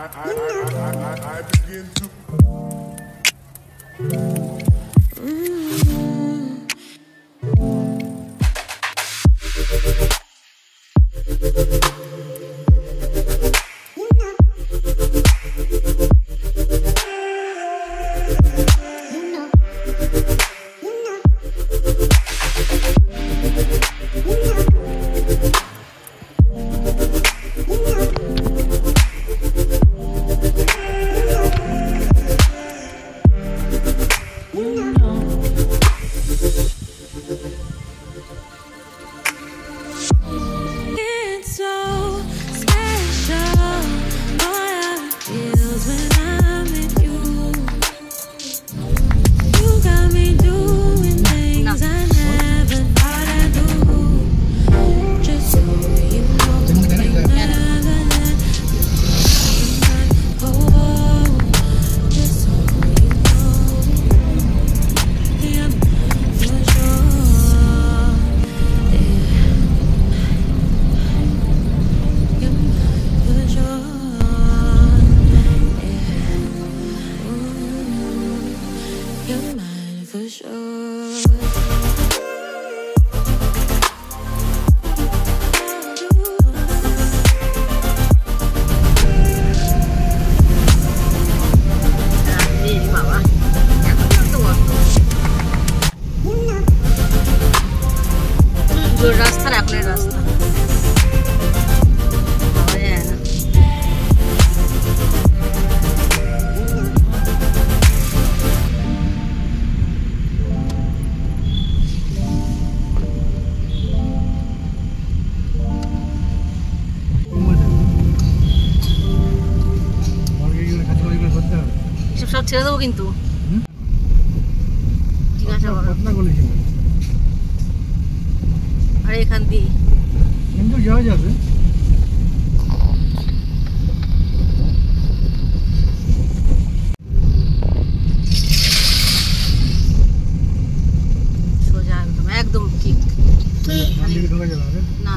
I begin to. রাস্তা এখনের রাস্তা সব ছেড়ে দেবো কিন্তু জিজ্ঞাসা করো আর এখান দিয়ে কিন্তু যাওয়া যাবে সোজা একদম একদম ঠিক না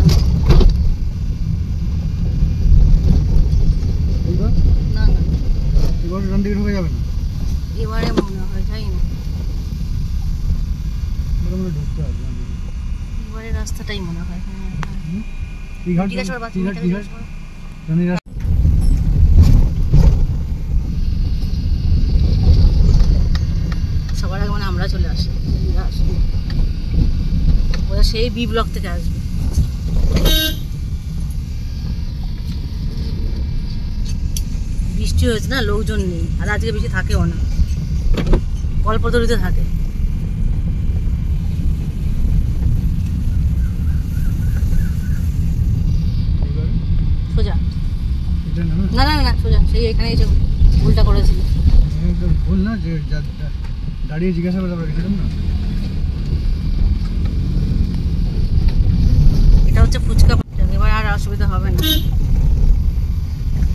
এবারে মনে হয় যাই না এবারে রাস্তাটাই মনে হয় সবার আগে মানে আমরা চলে আসি ওরা সেই বি ব্লক থেকে আসবে বৃষ্টি হয়েছে না লোকজন নেই আর আজকে বেশি থাকেও না কল্পতরুতে থাকে সোজা না না না সোজা সেই এখানে এসে ভুলটা করেছিল ভুল না যে দাঁড়িয়ে জিজ্ঞাসা করে তারপরে গেছিলাম না এটা হচ্ছে ফুচকা এবার আর অসুবিধা হবে না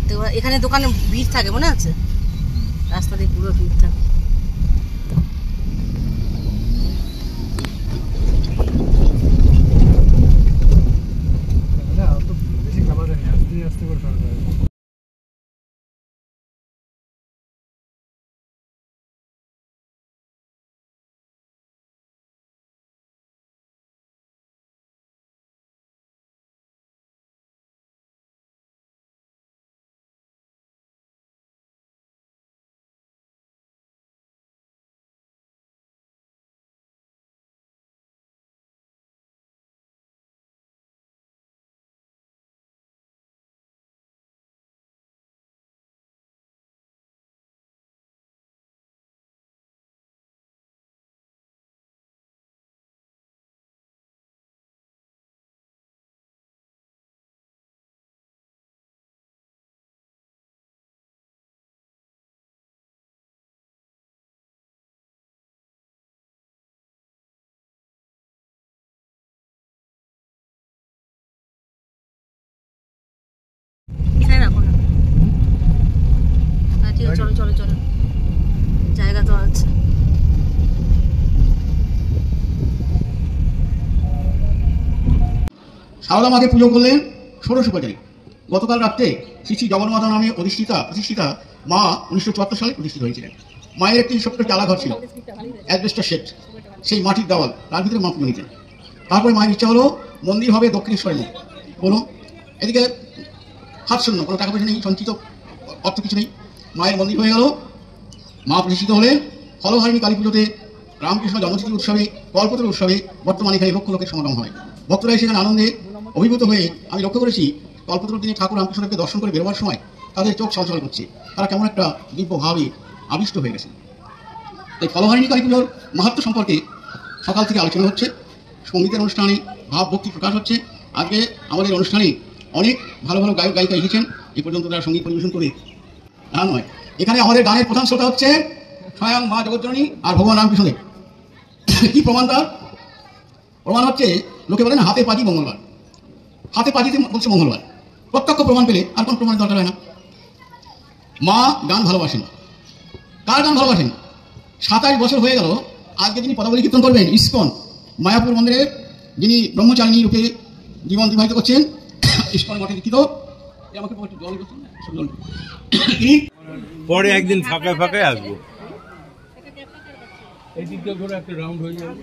তো এখানে দোকানে ভিড় থাকে মনে আছে রাস্তা দিয়ে পুরো ভিড় থাকে বেশি খাবার নেই আস্তে আস্তে করে খাওয়া যাবে চলো চলো চলো জায়গা তো আছে সারদা মাকে পুজো করলেন ষোড়শ উপচারী গতকাল রাত্রে শ্রী শ্রী জগন্মাতা নামে প্রতিষ্ঠিতা মা 1974 সালে প্রতিষ্ঠিত হয়েছিলেন। মায়ের একটি ছোট্ট চালাঘর ছিল, অ্যাসবেস্টস শেড, সেই মাটির দেওয়াল, তার ভিতরে মা পুজো নিতেন। তারপরে মায়ের ইচ্ছা হলো মন্দির হবে দক্ষিণেশ্বরের মতো। বলুন, এদিকে হাত শূন্য, কোনো টাকা পয়সা নেই, সঞ্চিত অর্থ কিছু নেই। মায়ের মন্দির হয়ে গেল। মা প্রতিষ্ঠিত হলে ফলহারিণী কালী পুজোতে, রামকৃষ্ণ জন্মতিথি উৎসবে, কল্পতরু উৎসবে বর্তমানে এখানে লক্ষ লোকের সমাগম হয়। ভক্তরা সেখানে আনন্দে অভিভূত হয়ে আমি লক্ষ্য করেছি কল্পতরুর দিনে ঠাকুর রামকৃষ্ণদেবকে দর্শন করে বেরোবার সময় তাদের চোখ ছলছল করছে, তারা কেমন একটা দিব্য ভাবে আবিষ্ট হয়ে গেছে। এই ফলহারিণী কালী পুজোর মাহাত্ম্য সম্পর্কে সকাল থেকে আলোচনা হচ্ছে, সঙ্গীতের অনুষ্ঠানে ভাব ভক্তি প্রকাশ হচ্ছে। আজকে আমাদের অনুষ্ঠানে অনেক ভালো ভালো গায়ক গায়িকা এসেছেন, এই পর্যন্ত তারা সঙ্গীত পরিবেশন করে তা নয়। এখানে আমাদের গানের প্রধান শ্রোতা হচ্ছে স্বয়ং মা জগজ্জননী আর ভগবান রামকৃষ্ণদেব। কি প্রমাণ তার? প্রমাণ হচ্ছে, লোকে বলে না হাতে পাজি মঙ্গলবার, হাতে পাজিতে বলছে মঙ্গলবার। প্রত্যক্ষ প্রমাণ পেলে আর কোন প্রমাণের দরকার হয় না। মা গান ভালোবাসেন। কার গান ভালোবাসেন? 27 বছর হয়ে গেল আজকে যিনি পদাবলী কীর্তন করবেন, ইস্কন মায়াপুর মন্দিরের যিনি ব্রহ্মচারিণী রূপে জীবন অতিবাহিত করছেন, ইস্কন মঠে দীক্ষিত। আমাকে পরে একদিন ফাঁকায় ফাঁকায় আসবো, এই দিকটা করে একটা রাউন্ড হয়ে যাবে।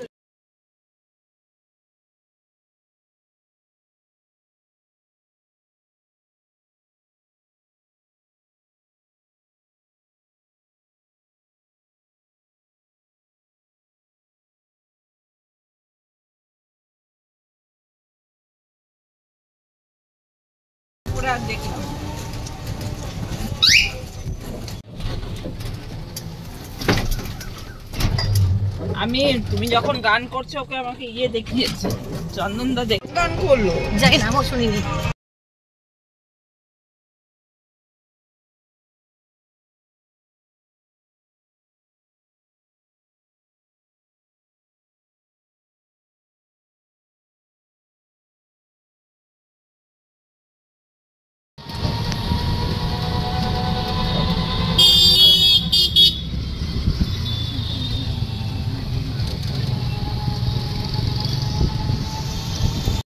আমি তুমি যখন গান করছো ওকে আমাকে দেখিয়েছে, চন্দনদা গান করলো, জানি না, আমার শুনিনি।